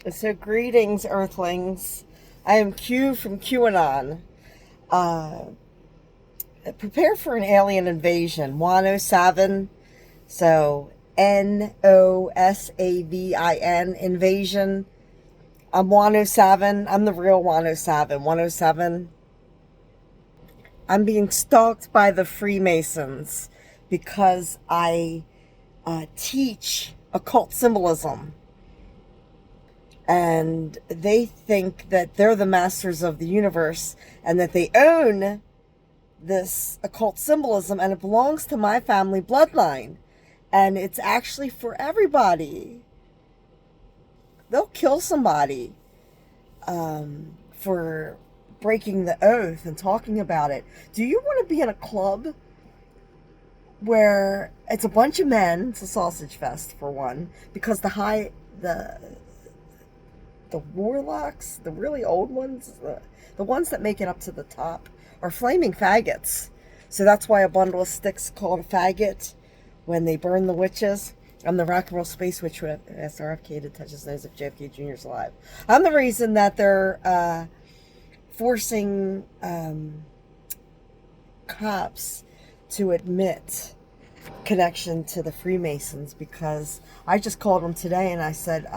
So, greetings, Earthlings. I am Q from QAnon. Uh, Prepare for an alien invasion. 107. So, NOSAVIN invasion. I'm 107. I'm the real 107. 107. I'm being stalked by the Freemasons because I teach occult symbolism, and they think that they're the masters of the universe and that they own this occult symbolism and it belongs to my family bloodline, and it's actually for everybody. They'll kill somebody for breaking the oath and talking about it. Do you want to be in a club where it's a bunch of men? It's a sausage fest, for one, because the warlocks, the really old ones, the ones that make it up to the top, are flaming faggots. So that's why a bundle of sticks called a faggot when they burn the witches. I'm the rock and roll space witch who SRFK to touch his nose if JFK Jr. is alive. I'm the reason that they're forcing cops to admit connection to the Freemasons, because I just called them today and I said,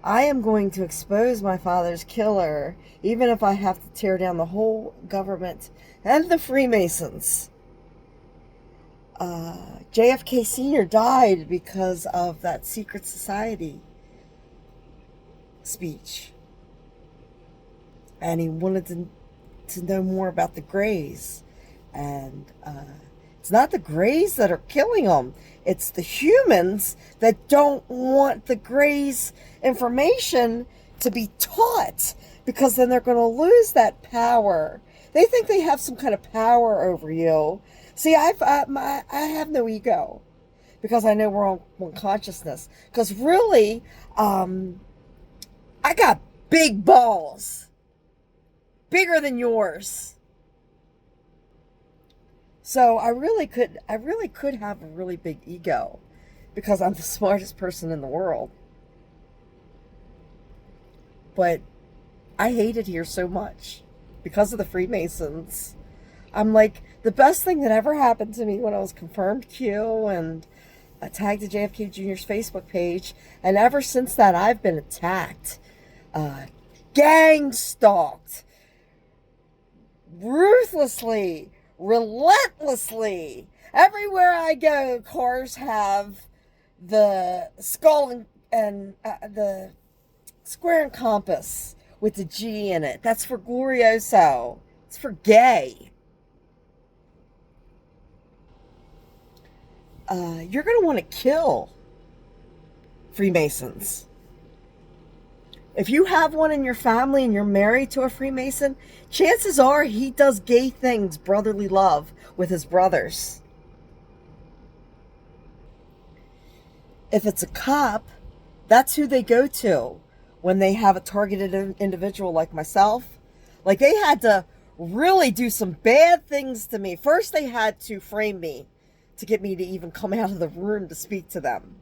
I am going to expose my father's killer, even if I have to tear down the whole government and the Freemasons. JFK Sr. died because of that secret society speech. And he wanted to know more about the Greys. And it's not the Greys that are killing them. It's the humans that don't want the Greys' information to be taught, because then they're going to lose that power. They think they have some kind of power over you. See, I have no ego, because I know we're on one consciousness. Because really, I got big balls, bigger than yours. So I really could have a really big ego, because I'm the smartest person in the world. But I hate it here so much because of the Freemasons. I'm like, the best thing that ever happened to me when I was confirmed Q and I tagged the JFK Jr.'s Facebook page, and ever since that I've been attacked, gang stalked, ruthlessly, relentlessly. Everywhere I go, cars have the skull and the square and compass with the G in it. That's for Glorioso. It's for gay. You're going to want to kill Freemasons. If you have one in your family and you're married to a Freemason, chances are he does gay things, brotherly love, with his brothers. If it's a cop, that's who they go to when they have a targeted individual like myself. Like, they had to really do some bad things to me. First, they had to frame me to get me to even come out of the room to speak to them.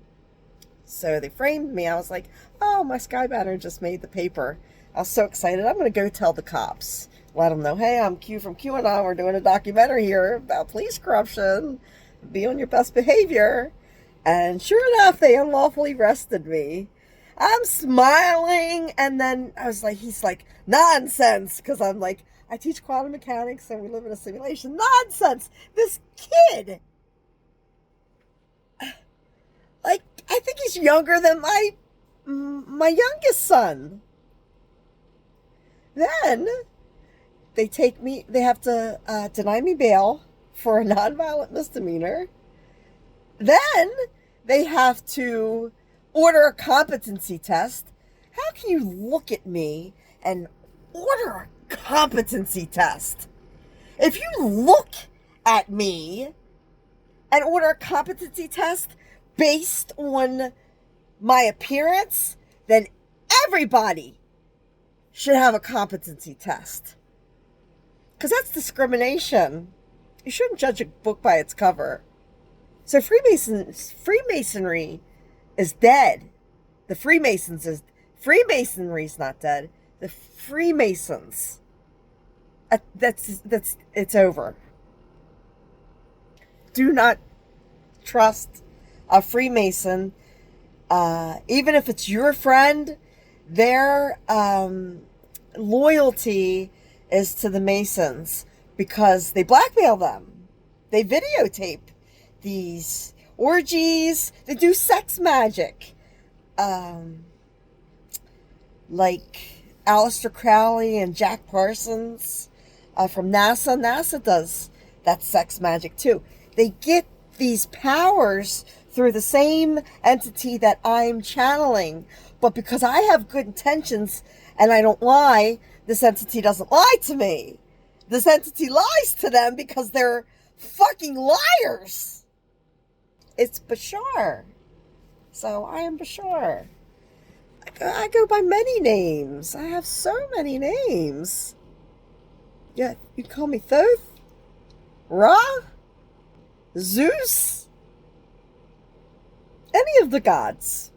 So they framed me. I was like, oh, my Sky Banner just made the paper. I was so excited. I'm going to go tell the cops. Let them know, hey, I'm Q from QAnon. We're doing a documentary here about police corruption. Be on your best behavior. And sure enough, they unlawfully arrested me. I'm smiling. And then I was like, he's like, nonsense. Because I'm like, I teach quantum mechanics and we live in a simulation. Nonsense. This kid, like, I think he's younger than my youngest son. Then they have to deny me bail for a nonviolent misdemeanor. Then they have to order a competency test. How can you look at me and order a competency test? If you look at me and order a competency test based on my appearance, then everybody should have a competency test. Because that's discrimination. You shouldn't judge a book by its cover. So Freemasonry is dead. The Freemasons is Freemasonry's not dead. The Freemasons. It's over. Do not trust a Freemason, even if it's your friend. Their loyalty is to the Masons because they blackmail them. They videotape these orgies. They do sex magic. Like Aleister Crowley and Jack Parsons from NASA. NASA does that sex magic too. They get these powers through the same entity that I'm channeling. But because I have good intentions and I don't lie, this entity doesn't lie to me. This entity lies to them because they're fucking liars. It's Bashar. So I am Bashar. I go by many names. I have so many names. Yeah, you call me Thoth, Ra, Zeus, any of the gods.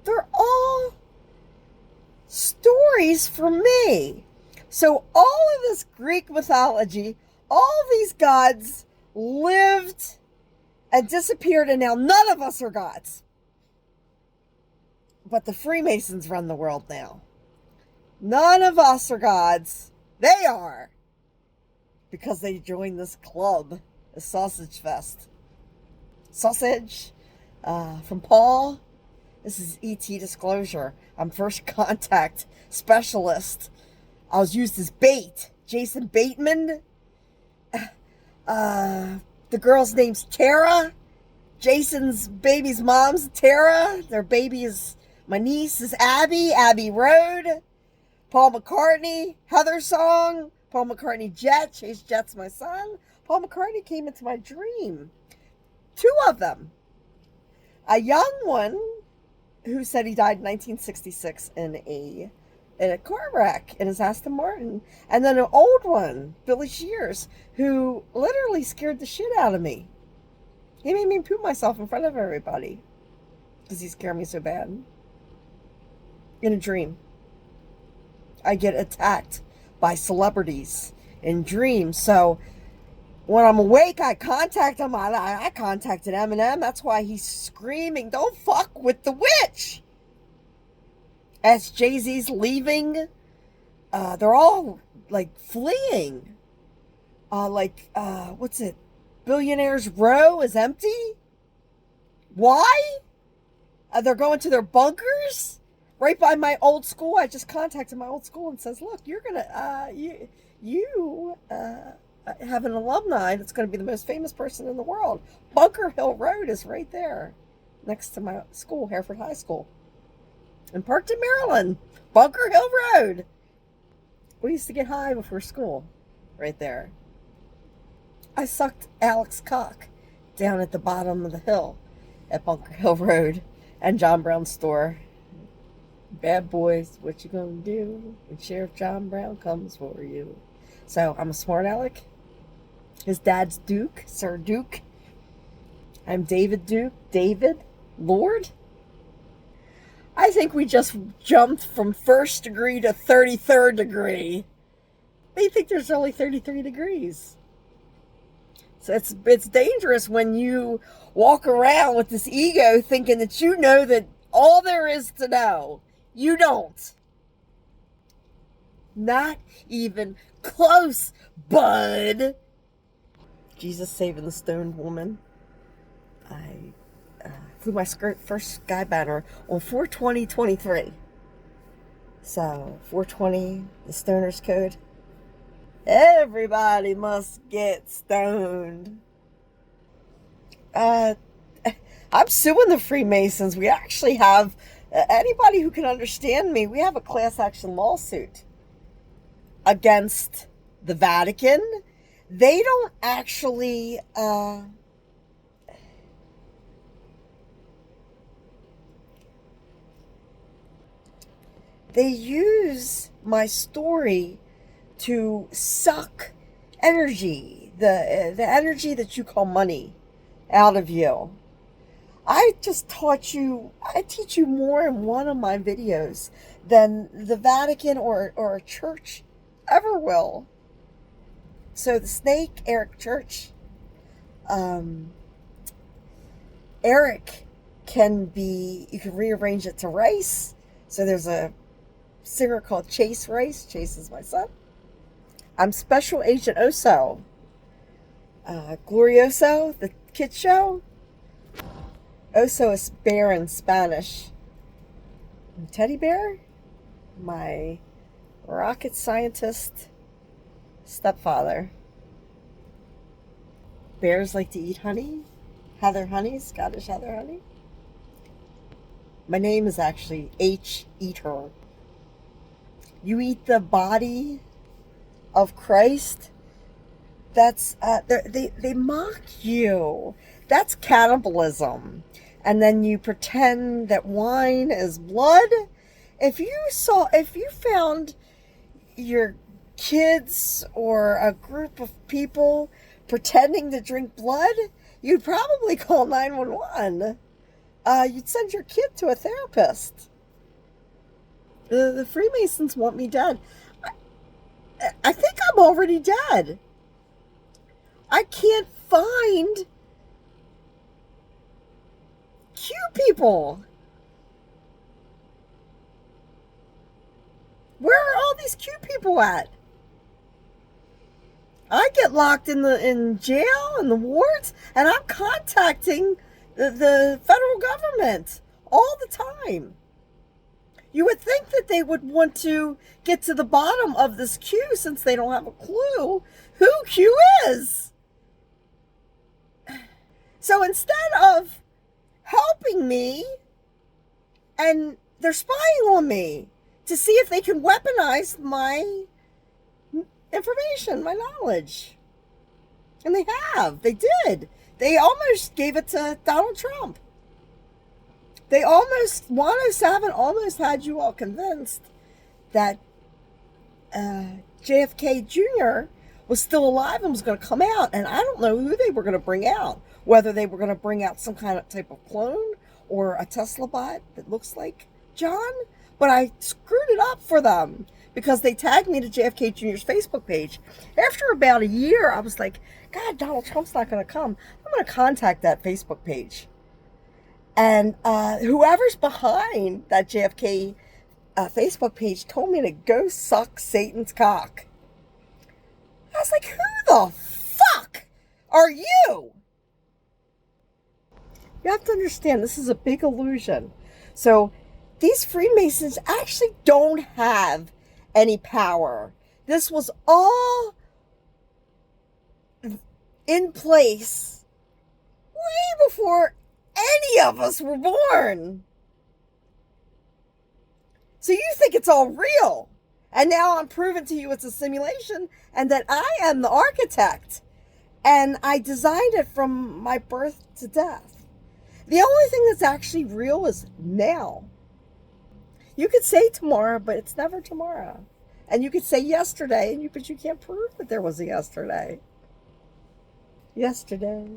They're all stories for me. So all of this Greek mythology, all these gods lived and disappeared, and now none of us are gods. But the Freemasons run the world now. None of us are gods. They are. Because they joined this club, the Sausage Fest. Sausage from Paul. This is ET Disclosure. I'm first contact specialist. I was used as bait. Jason Bateman. The girl's name's Tara. Jason's baby's mom's Tara. Their baby is, my niece is Abby. Abbey Road. Paul McCartney. Heather Song. Paul McCartney Jet. Chase Jet's my son. Paul McCartney came into my dream. 2 of them. A young one who said he died in 1966 in a car wreck in his Aston Martin. And then an old one, Billy Shears, who literally scared the shit out of me. He made me poop myself in front of everybody because he scared me so bad. In a dream. I get attacked by celebrities in dreams. So when I'm awake, I contact him. I contacted Eminem. That's why he's screaming, "Don't fuck with the witch!" As Jay-Z's leaving, they're all like fleeing. What's it? Billionaires Row is empty. Why? They're going to their bunkers right by my old school. I just contacted my old school and says, "Look, you're gonna you have an alumni that's going to be the most famous person in the world. Bunker Hill Road is right there, next to my school, Hereford High School, in Parkton, Maryland. Bunker Hill Road. We used to get high before school, right there. I sucked Alex cock down at the bottom of the hill at Bunker Hill Road and John Brown's store. Bad boys, what you gonna do when Sheriff John Brown comes for you? So I'm a smart aleck. His dad's Duke, Sir Duke. I'm David Duke, David Lord. I think we just jumped from 1st degree to 33rd degree. They think there's only 33 degrees. So it's dangerous when you walk around with this ego thinking that you know that all there is to know. You don't. Not even close, bud. Jesus saving the stoned woman. I flew my first sky banner on 4/20/23. So 4/20, the stoner's code. Everybody must get stoned. I'm suing the Freemasons. We actually have anybody who can understand me. We have a class action lawsuit against the Vatican. They don't actually they use my story to suck energy, the energy that you call money, out of you. I just taught you, I teach you more in one of my videos than the Vatican or a church ever will. So the snake, Eric Church, um, Eric can be, you can rearrange it to Rice. So there's a singer called Chase Rice. Chase is my son. I'm Special Agent Oso. Glorioso, the kid show. Oso is bear in Spanish. And teddy bear, my rocket scientist stepfather. Bears like to eat honey. Heather honey, Scottish heather honey. My name is actually H. Eater. You eat the body of Christ. That's they mock you. That's cannibalism. And then you pretend that wine is blood. If you found your kids or a group of people pretending to drink blood, you'd probably call 911. You'd send your kid to a therapist. The Freemasons want me dead. I think I'm already dead. I can't find Q people. Where are all these Q people at? I get locked in jail in the wards, and I'm contacting the federal government all the time. You would think that they would want to get to the bottom of this Q since they don't have a clue who Q is. So instead of helping me, and they're spying on me to see if they can weaponize my information, my knowledge. And they have. They did. They almost gave it to Donald Trump. They almost, 107 almost had you all convinced that JFK Jr. was still alive and was going to come out. And I don't know who they were going to bring out. Whether they were going to bring out some kind of type of clone or a Tesla bot that looks like John. But I screwed it up for them because they tagged me to JFK Jr.'s Facebook page. After about a year, I was like, God, Donald Trump's not going to come. I'm going to contact that Facebook page. And whoever's behind that JFK Facebook page told me to go suck Satan's cock. I was like, who the fuck are you? You have to understand, this is a big illusion. So these Freemasons actually don't have any power. This was all in place way before any of us were born. So you think it's all real. And now I'm proving to you it's a simulation and that I am the architect. And I designed it from my birth to death. The only thing that's actually real is now. You could say tomorrow, but it's never tomorrow. And you could say yesterday, but you can't prove that there was a yesterday. Yesterday,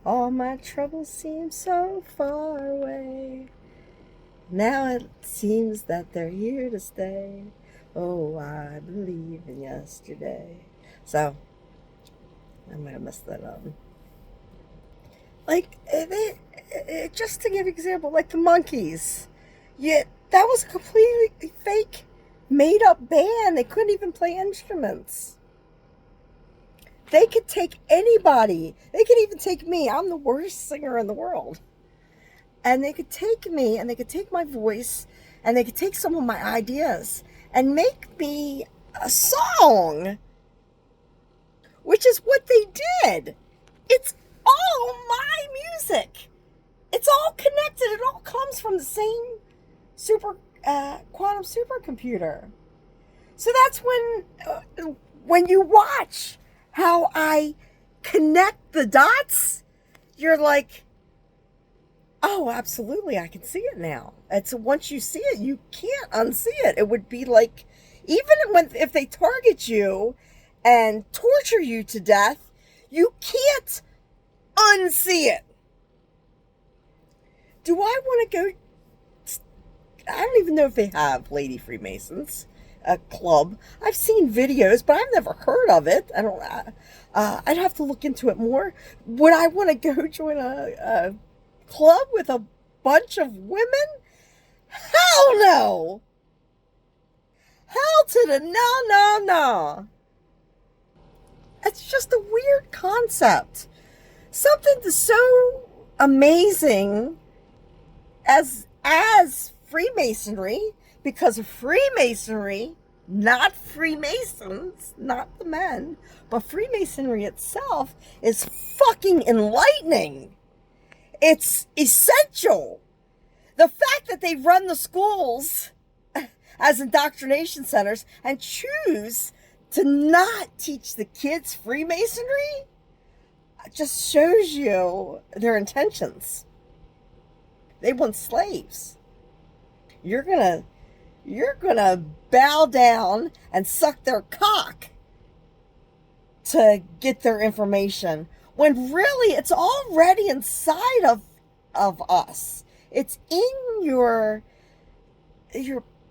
all my troubles seem so far away. Now it seems that they're here to stay. Oh, I believe in yesterday. So, I'm going to mess that up. Like, just to give an example, like the Monkees. Yeah, that was a completely fake, made-up band. They couldn't even play instruments. They could take anybody. They could even take me. I'm the worst singer in the world. And they could take me, and they could take my voice, and they could take some of my ideas, and make me a song. Which is what they did. It's all my music. It's all connected. It all comes from the same quantum supercomputer. So that's when you watch how I connect the dots, you're like, oh, absolutely, I can see it now. And so once you see it, you can't unsee it. It would be like, even if they target you and torture you to death, you can't unsee it. Do I want to go? I don't even know if they have Lady Freemasons, a club. I've seen videos, but I've never heard of it. I don't. I'd have to look into it more. Would I want to go join a club with a bunch of women? Hell no! Hell to the no, no, no. It's just a weird concept. Something that's so amazing as Freemasonry, because of Freemasonry, not Freemasons, not the men, but Freemasonry itself is fucking enlightening. It's essential. The fact that they run the schools as indoctrination centers and choose to not teach the kids Freemasonry just shows you their intentions. They want slaves. You're gonna bow down and suck their cock to get their information, when really it's already inside of us. It's in your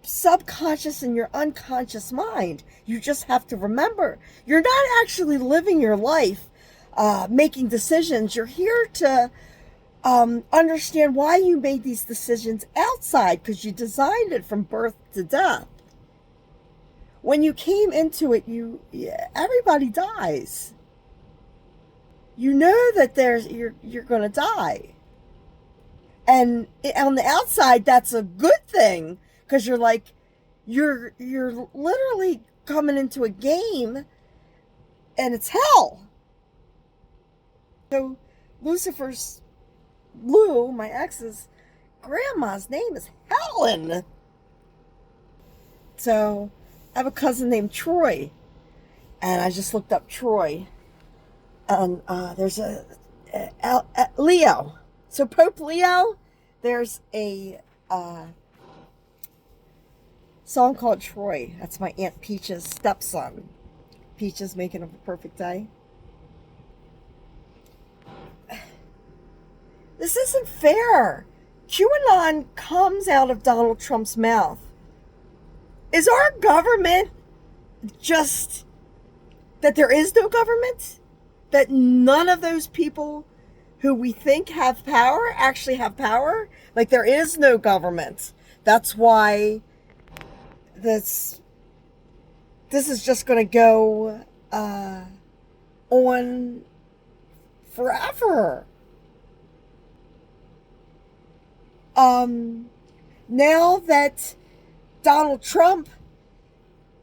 subconscious and your unconscious mind. You just have to remember, you're not actually living your life making decisions. You're here to understand why you made these decisions outside, because you designed it from birth to death. When you came into it, everybody dies. You know that you're going to die. And on the outside, that's a good thing, because you're literally coming into a game, and it's hell. So Lou, my ex's grandma's name is Helen. So I have a cousin named Troy, and I just looked up Troy, and there's a Leo. So Pope Leo, there's a song called Troy. That's my Aunt Peach's stepson. Peaches making a perfect day. This isn't fair. QAnon comes out of Donald Trump's mouth. Is our government just that there is no government? That none of those people who we think have power actually have power? Like, there is no government. That's why this is just going to go on forever. Now that Donald Trump,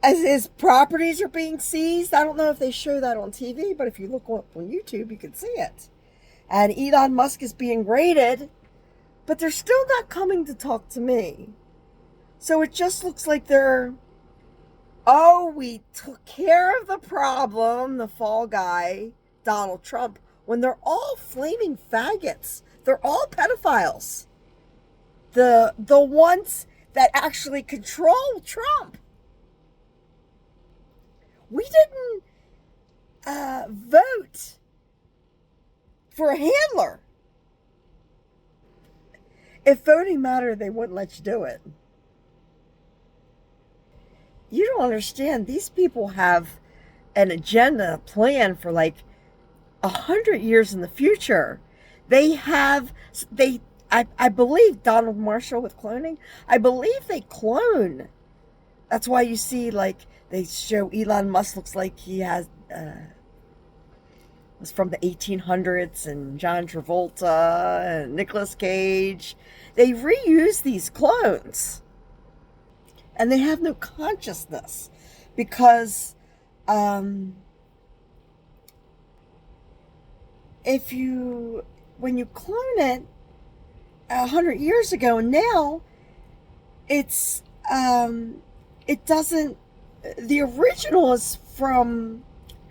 as his properties are being seized, I don't know if they show that on TV, but if you look up on YouTube, you can see it. And Elon Musk is being raided, but they're still not coming to talk to me. So it just looks like we took care of the problem, the fall guy, Donald Trump, when they're all flaming faggots. They're all pedophiles. The ones that actually control Trump. We didn't vote for a handler. If voting mattered, they wouldn't let you do it. You don't understand. These people have an agenda, a plan for like 100 years in the future. I believe Donald Marshall with cloning. I believe they clone. That's why you see, like, they show Elon Musk looks like he has was from the 1800s, and John Travolta and Nicolas Cage. They reuse these clones, and they have no consciousness, because when you clone it 100 years ago, and now it doesn't. The original is from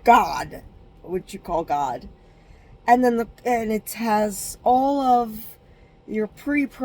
God, what you call God, and then it has all of your pre-programmed